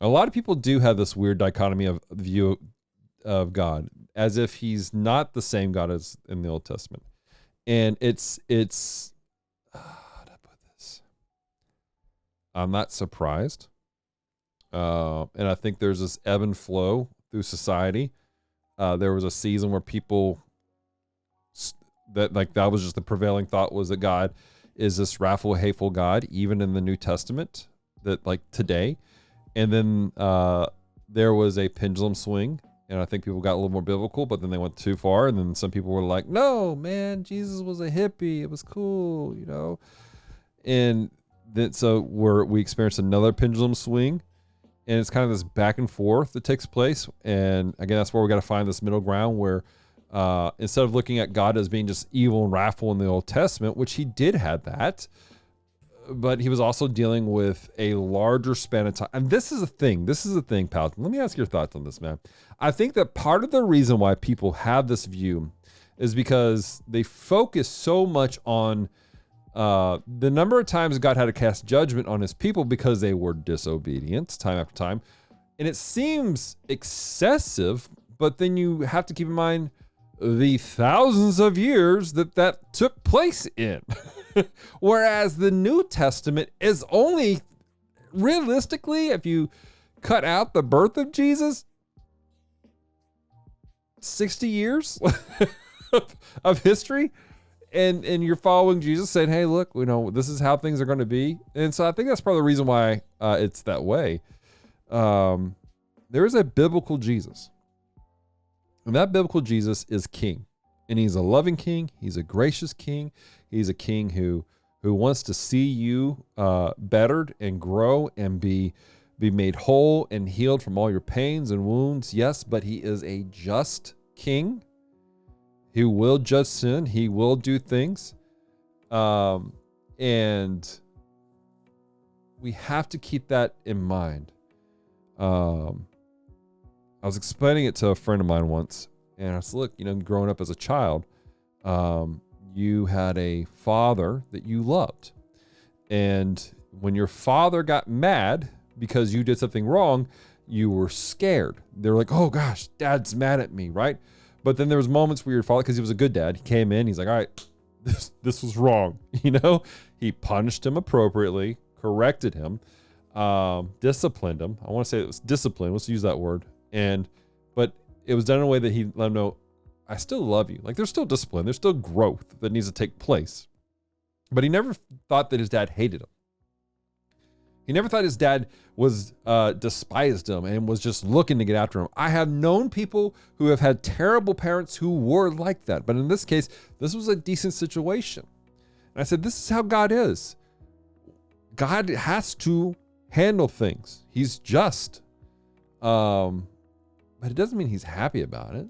A lot of people do have this weird dichotomy of view of God, as if he's not the same God as in the Old Testament. And how do I put this? I'm not surprised. And I think there's this ebb and flow through society. There was a season where people that was just the prevailing thought, was that God is this wrathful, hateful God, even in the New Testament, that like today. And then there was a pendulum swing, and I think people got a little more biblical, but then they went too far, and then some people were like, no, man, Jesus was a hippie. It was cool, you know? And then so we experienced another pendulum swing, and it's kind of this back and forth that takes place. And again, that's where we got to find this middle ground where instead of looking at God as being just evil and wrathful in the Old Testament, which he did have that, but he was also dealing with a larger span of time. And this is the thing, pal. Let me ask your thoughts on this, man. I think that part of the reason why people have this view is because they focus so much on the number of times God had to cast judgment on his people because they were disobedient time after time. And it seems excessive, but then you have to keep in mind the thousands of years that took place in. Whereas the New Testament is only, realistically, if you cut out the birth of Jesus, 60 years of history. And you're following Jesus, saying, hey, look, this is how things are going to be. And so I think that's part of the reason why it's that way. There is a biblical Jesus. And that biblical Jesus is king. And he's a loving king. He's a gracious king. He's a king who wants to see you bettered and grow and be made whole and healed from all your pains and wounds. Yes, but he is a just king. He will judge sin. He will do things. And we have to keep that in mind. I was explaining it to a friend of mine once, and I said, look, growing up as a child, you had a father that you loved. And when your father got mad because you did something wrong, you were scared. They were like, oh gosh, dad's mad at me, right? But then there was moments where your father, because he was a good dad, he came in, he's like, all right, this was wrong. He punished him appropriately, corrected him, disciplined him. I want to say it was discipline. Let's use that word. But it was done in a way that he let him know, I still love you. Like, there's still discipline. There's still growth that needs to take place. But he never thought that his dad hated him. He never thought his dad was despised him and was just looking to get after him. I have known people who have had terrible parents who were like that. But in this case, this was a decent situation. And I said, this is how God is. God has to handle things. He's just. But it doesn't mean he's happy about it.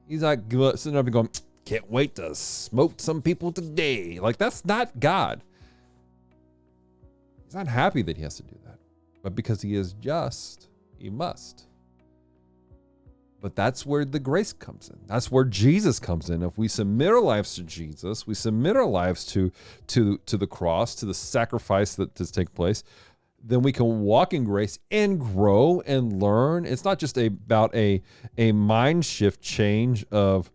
He's like sitting up and going, can't wait to smoke some people today. Like, that's not God. He's not happy that he has to do that. But because he is just, he must. But that's where the grace comes in. That's where Jesus comes in. If we submit our lives to Jesus, we submit our lives to the cross, to the sacrifice that does take place, then we can walk in grace and grow and learn. It's not just about a mind shift change of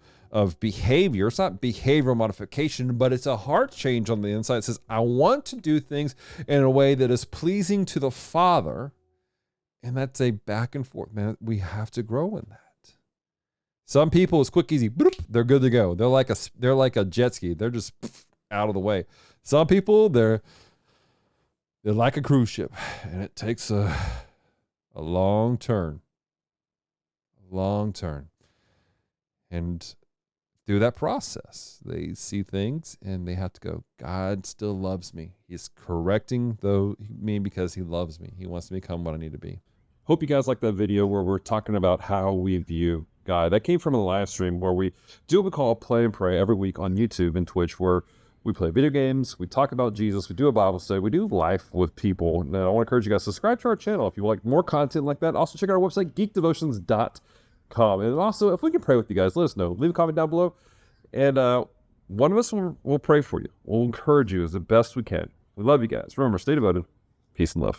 behavior. It's not behavioral modification, but it's a heart change on the inside. It says, I want to do things in a way that is pleasing to the Father. And that's a back and forth, man. We have to grow in that. Some people, it's quick, easy, bloop, they're good to go. They're like a jet ski. They're just out of the way. Some people, they're like a cruise ship, and it takes a long turn. And through that process, they see things and they have to go, God still loves me. He's correcting me because he loves me. He wants to become what I need to be. Hope you guys like that video where we're talking about how we view God. That came from a live stream where we do what we call Play and Pray every week on YouTube and Twitch, where we play video games, we talk about Jesus, we do a Bible study, we do life with people. And I want to encourage you guys to subscribe to our channel if you like more content like that. Also check out our website, geekdevotions.com. And also, if we can pray with you guys, let us know. Leave a comment down below. And one of us will pray for you. We'll encourage you as the best we can. We love you guys. Remember, stay devoted. Peace and love.